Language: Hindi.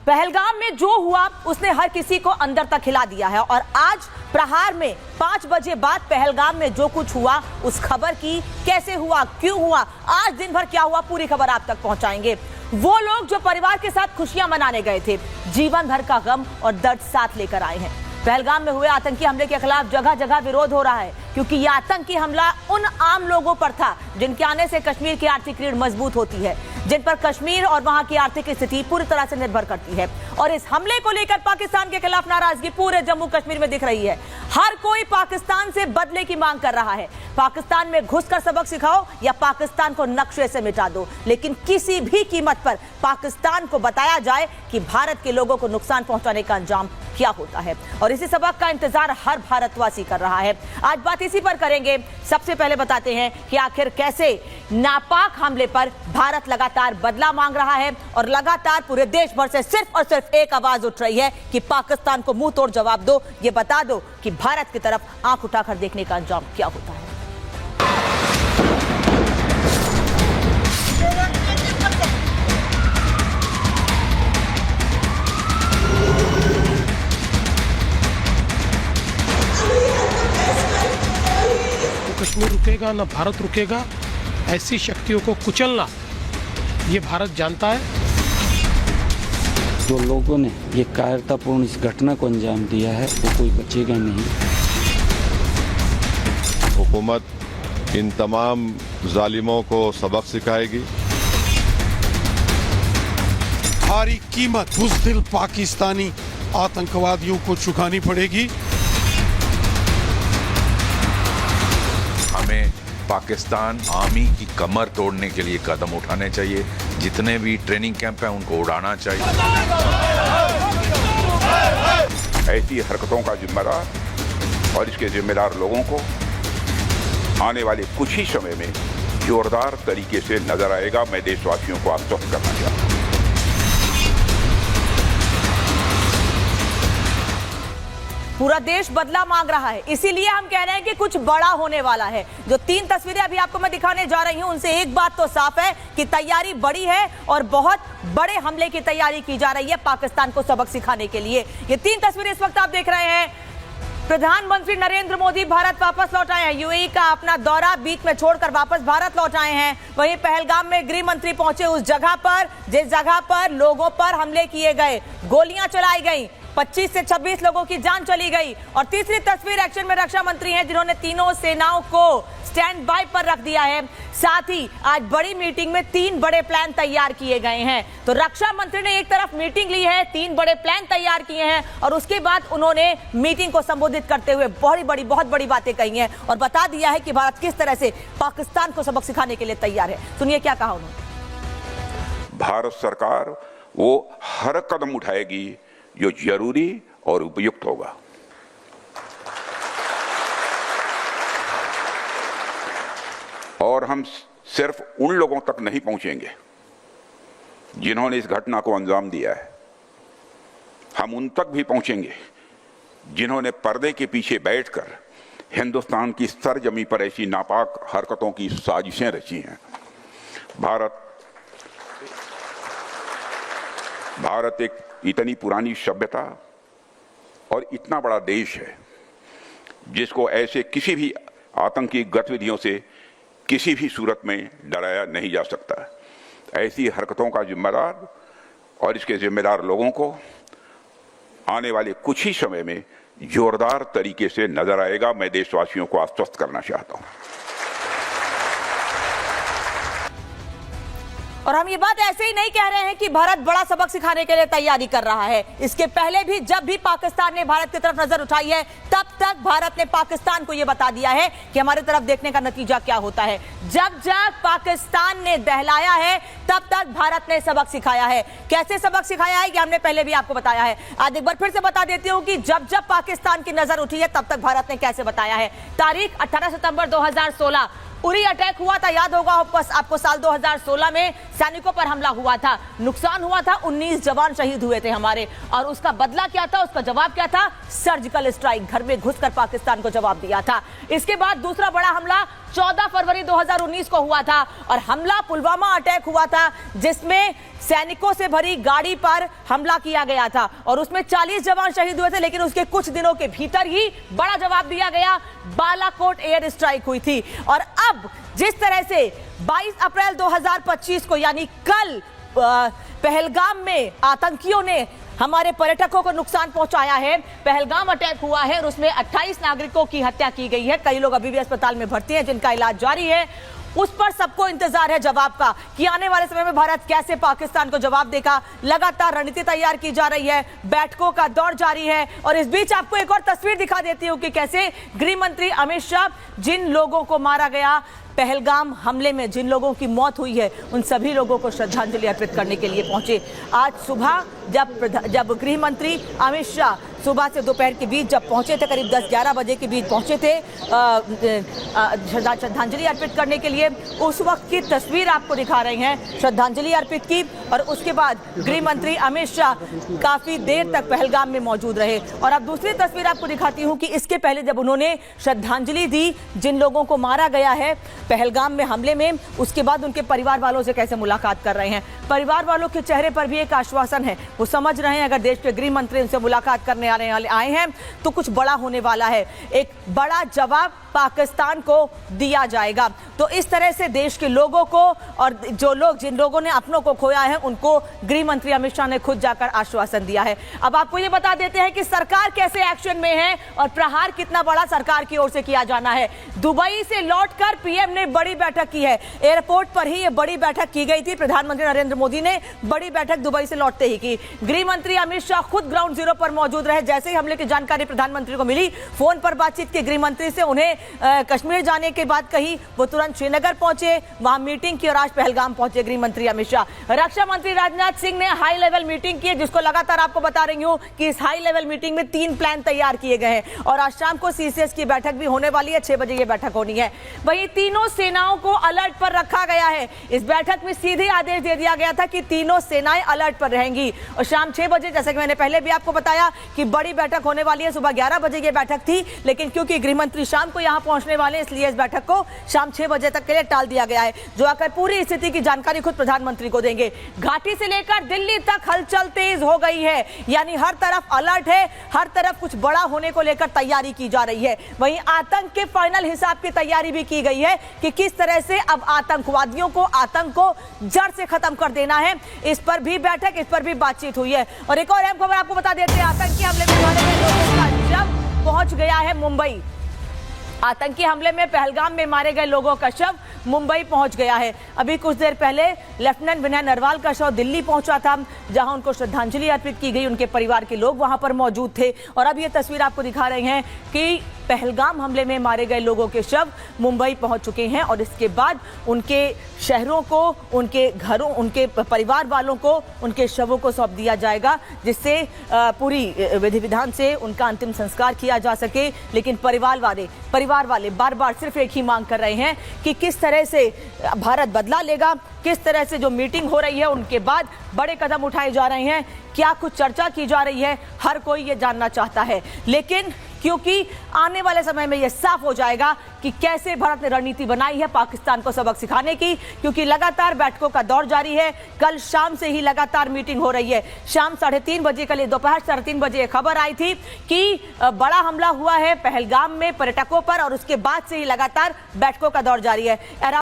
पहलगाम में जो हुआ उसने हर किसी को अंदर तक हिला दिया है और आज प्रहार में 5 बजे बाद पहलगाम में जो कुछ हुआ उस खबर की कैसे हुआ, क्यों हुआ, आज दिन भर क्या हुआ, पूरी खबर आप तक पहुंचाएंगे। वो लोग जो परिवार के साथ खुशियां मनाने गए थे, जीवन भर का गम और दर्द साथ लेकर आए हैं। पहलगाम में हुए आतंकी हमले के खिलाफ जगह जगह विरोध हो रहा है क्योंकि यह आतंकी हमला उन आम लोगों पर था जिनके आने से कश्मीर की आर्थिक रीढ़ मजबूत होती है, जिन पर कश्मीर और वहां की आर्थिक स्थिति पूरी तरह से निर्भर करती है। और इस हमले को लेकर पाकिस्तान के खिलाफ नाराजगी पूरे जम्मू कश्मीर में दिख रही है। हर कोई पाकिस्तान से बदले की मांग कर रहा है। पाकिस्तान में घुसकर सबक सिखाओ या पाकिस्तान को नक्शे से मिटा दो, लेकिन किसी भी कीमत पर पाकिस्तान को बताया जाए कि भारत के लोगों को नुकसान पहुंचाने का अंजाम क्या होता है। और इसी सबक का इंतजार हर भारतवासी कर रहा है। आज बात इसी पर करेंगे। सबसे पहले बताते हैं कि आखिर कैसे नापाक हमले पर भारत लगातार बदला मांग रहा है और लगातार पूरे देश भर से सिर्फ और सिर्फ एक आवाज उठ रही है कि पाकिस्तान को मुंह तोड़ जवाब दो, ये बता दो कि भारत की तरफ आंख उठाकर देखने का अंजाम क्या होता है। कश्मीर रुकेगा ना भारत रुकेगा। ऐसी शक्तियों को कुचलना ये भारत जानता है। जो लोगों ने ये कायरतापूर्ण इस घटना को अंजाम दिया है वो कोई बचेगा नहीं। हुकूमत इन तमाम जालिमों को सबक सिखाएगी। भारी कीमत बुज़दिल पाकिस्तानी आतंकवादियों को चुकानी पड़ेगी। हमें पाकिस्तान आर्मी की कमर तोड़ने के लिए कदम उठाने चाहिए। जितने भी ट्रेनिंग कैंप हैं उनको उड़ाना चाहिए। ऐसी हरकतों का जिम्मेदार और इसके जिम्मेदार लोगों को आने वाले कुछ ही समय में जोरदार तरीके से नजर आएगा। मैं देशवासियों को आश्वस्त करना चाहता हूं। पूरा देश बदला मांग रहा है, इसीलिए हम कह रहे हैं कि कुछ बड़ा होने वाला है। जो 3 तस्वीरें अभी आपको मैं दिखाने जा रही हूं उनसे एक बात तो साफ है कि तैयारी बड़ी है और बहुत बड़े हमले की तैयारी की जा रही है पाकिस्तान को सबक सिखाने के लिए। ये 3 तस्वीरें इस वक्त आप देख रहे हैं। प्रधानमंत्री नरेंद्र मोदी भारत वापस लौट आए हैं। यूएई का अपना दौरा बीच में छोड़कर वापस भारत लौट आए हैं। वहीं पहलगाम में गृह मंत्री पहुंचे उस जगह पर जिस जगह पर लोगों पर हमले किए गए, गोलियां चलाई गई, 25 से 26 लोगों की जान चली गई। और तीसरी तस्वीर एक्शन में रक्षा मंत्री हैं जिन्होंने तीनों सेनाओं को स्टैंड बाय पर रख दिया है। साथ ही आज बड़ी मीटिंग में 3 बड़े प्लान तैयार किए गए हैं। तो रक्षा मंत्री ने एक तरफ मीटिंग ली है, 3 बड़े प्लान तैयार किए हैं और उसके बाद उन्होंने मीटिंग को संबोधित करते हुए बहुत बड़ी बातें कही हैं और बता दिया है कि भारत किस तरह से पाकिस्तान को सबक सिखाने के लिए तैयार है। सुनिए क्या कहा उन्होंने। भारत सरकार वो हर कदम उठाएगी जो जरूरी और उपयुक्त होगा। और हम सिर्फ उन लोगों तक नहीं पहुंचेंगे जिन्होंने इस घटना को अंजाम दिया है। हम उन तक भी पहुंचेंगे जिन्होंने पर्दे के पीछे बैठकर हिंदुस्तान की सरजमी पर ऐसी नापाक हरकतों की साजिशें रची हैं। भारत एक इतनी पुरानी सभ्यता और इतना बड़ा देश है जिसको ऐसे किसी भी आतंकी गतिविधियों से किसी भी सूरत में डराया नहीं जा सकता। ऐसी हरकतों का जिम्मेदार और इसके जिम्मेदार लोगों को आने वाले कुछ ही समय में जोरदार तरीके से नजर आएगा। मैं देशवासियों को आश्वस्त करना चाहता हूं। और हम ये बात ऐसे ही नहीं कह रहे हैं कि भारत बड़ा सबक सिखाने के लिए तैयारी कर रहा है। इसके पहले भी जब भी पाकिस्तान ने भारत की तरफ नजर उठाई है तब तक भारत ने पाकिस्तान को यह बता दिया है कि हमारी तरफ देखने का नतीजा क्या होता है। जब जब पाकिस्तान ने दहलाया है तब तक भारत ने सबक सिखाया है। कैसे सबक सिखाया है ये हमने पहले भी आपको बताया है। आज एक बार फिर से बता देती हूँ कि जब जब पाकिस्तान की नजर उठी है तब तक भारत ने कैसे बताया है। तारीख 18 सितंबर 2016 उरी अटैक हुआ था, याद होगा आपको। साल 2016 में सैनिकों पर हमला हुआ था, नुकसान हुआ था, 19 जवान शहीद हुए थे हमारे। और उसका बदला क्या था, उसका जवाब क्या था? Surgical strike. घर में घुसकर पाकिस्तान को जवाब दिया था। इसके बाद दूसरा बड़ा हमला 14 फरवरी 2019 को हुआ था और हमला पुलवामा अटैक हुआ था, जिसमें सैनिकों से भरी गाड़ी पर हमला किया गया था और उसमें 40 जवान शहीद हुए थे। लेकिन उसके कुछ दिनों के भीतर ही बड़ा जवाब दिया गया, बालाकोट एयर स्ट्राइक हुई थी। और अब जिस तरह से 22 अप्रैल 2025 को यानी कल पहलगाम में आतंकियों ने हमारे पर्यटकों को नुकसान पहुंचाया है, पहलगाम अटैक हुआ है और उसमें 28 नागरिकों की हत्या की गई है। कई लोग अभी भी अस्पताल में भर्ती हैं जिनका इलाज जारी है। उस पर सबको इंतजार है जवाब का कि आने वाले समय में भारत कैसे पाकिस्तान को जवाब देगा। लगातार रणनीति तैयार की जा रही है, बैठकों का दौर जारी है। और इस बीच आपको एक और तस्वीर दिखा देती हूं कि कैसे गृह मंत्री अमित शाह जिन लोगों को मारा गया पहलगाम हमले में, जिन लोगों की मौत हुई है, उन सभी लोगों को श्रद्धांजलि अर्पित करने के लिए पहुंचे। आज सुबह जब गृह मंत्री अमित शाह सुबह से दोपहर के बीच जब पहुंचे थे, करीब 10-11 बजे के बीच पहुंचे थे श्रद्धांजलि अर्पित करने के लिए, उस वक्त की तस्वीर आपको दिखा रहे हैं। श्रद्धांजलि अर्पित की और उसके बाद गृह मंत्री अमित शाह काफी देर तक पहलगाम में मौजूद रहे। और अब दूसरी तस्वीर आपको दिखाती हूं कि इसके पहले जब उन्होंने श्रद्धांजलि दी जिन लोगों को मारा गया है पहलगाम में हमले में, उसके बाद उनके परिवार वालों से कैसे मुलाकात कर रहे हैं। परिवार वालों के चेहरे पर भी एक आश्वासन है, वो समझ रहे हैं अगर देश के गृह मंत्री उनसे मुलाकात करने आए हैं तो कुछ बड़ा होने वाला है, एक बड़ा जवाब पाकिस्तान को दिया जाएगा। तो इस तरह से देश के लोगों को और जिन लोगों ने अपनों को खोया है उनको गृह मंत्री अमित शाह ने खुद जाकर आश्वासन दिया है। अब आपको ये बता देते हैं कि सरकार कैसे एक्शन में है और प्रहार कितना बड़ा सरकार की ओर से किया जाना है। दुबई से लौटकर पीएम ने बड़ी बैठक की है, एयरपोर्ट पर ही ये बड़ी बैठक की गई थी। प्रधानमंत्री नरेंद्र मोदी ने बड़ी बैठक दुबई से लौटते ही की। गृह मंत्री अमित शाह खुद ग्राउंड जीरो पर मौजूद रहे। जैसे ही हमले की जानकारी प्रधानमंत्री को मिली, फोन पर बातचीत की गृह मंत्री से, उन्हें कश्मीर जाने के बाद कही, वो तुरंत श्रीनगर पहुंचे, वहां मीटिंग की और आज पहलगाम पहुंचे गृह मंत्री अमित शाह। रक्षा मंत्री राजनाथ सिंह ने हाई लेवल मीटिंग की है, जिसको लगातार आपको बता रही हूं कि इस हाई लेवल मीटिंग में 3 प्लान तैयार किए गए हैं और आज शाम को सीसीएस की बैठक भी होने वाली है। 6 बजे ये बैठक होनी है। वहीं तीनों सेनाओं को अलर्ट पर रखा गया है। इस बैठक में सीधे आदेश दे दिया गया था कि तीनों सेनाएं अलर्ट पर रहेंगी और शाम 6 बजे, जैसे कि मैंने पहले भी आपको बताया कि बड़ी बैठक होने वाली है। सुबह 11 बजे ये बैठक थी, लेकिन क्योंकि गृह मंत्री शाम को यहां पहुंचने वाले, इसलिए इस बैठक को शाम 6 बजे तक के लिए टाल दिया गया है, जो आकर पूरी स्थिति की जानकारी खुद प्रधानमंत्री को देंगे। घाटी से लेकर दिल्ली तक हलचल तेज हो गई है, यानी हर तरफ अलर्ट है, हर तरफ कुछ बड़ा होने को लेकर तैयारी की जा रही है। वहीं आतंक के फाइनल हिसाब की तैयारी भी की गई है कि किस तरह से अब आतंकवादियों को, आतंक को जड़ से खत्म कर देना है। इस पर भी बैठक, इस पर भी बातचीत हुई है। और एक और अहम खबर आपको बता देते हैं, आतंकी हमले में मारे गए लोगों का शव पहुंच गया है मुंबई। आतंकी हमले में पहलगाम में मारे गए लोगों का शव मुंबई पहुंच गया है। अभी कुछ देर पहले लेफ्टिनेंट विनय नरवाल का शव दिल्ली पहुंचा था, जहां उनको श्रद्धांजलि अर्पित की गई। उनके परिवार के लोग वहां पर मौजूद थे और अब ये तस्वीर आपको दिखा रहे हैं कि पहलगाम हमले में मारे गए लोगों के शव मुंबई पहुंच चुके हैं और इसके बाद उनके शहरों को, उनके घरों, उनके परिवार वालों को उनके शवों को सौंप दिया जाएगा, जिससे पूरी विधि विधान से उनका अंतिम संस्कार किया जा सके। लेकिन परिवार वाले बार बार सिर्फ एक ही मांग कर रहे हैं कि किस तरह से भारत बदला लेगा, किस तरह से जो मीटिंग हो रही है उनके बाद बड़े कदम उठाए जा रहे हैं, क्या कुछ चर्चा की जा रही है, हर कोई ये जानना चाहता है। लेकिन क्योंकि आने वाले समय में यह साफ हो जाएगा कि कैसे भारत ने रणनीति बनाई है पाकिस्तान को सबक सिखाने की, क्योंकि लगातार बैठकों का दौर जारी है। कल शाम से ही लगातार मीटिंग हो रही है। शाम 3:30 बजे, कल दोपहर 3:30 बजे खबर आई थी कि बड़ा हमला हुआ है पहलगाम में पर्यटकों पर और उसके बाद से ही लगातार बैठकों का दौर जारी है।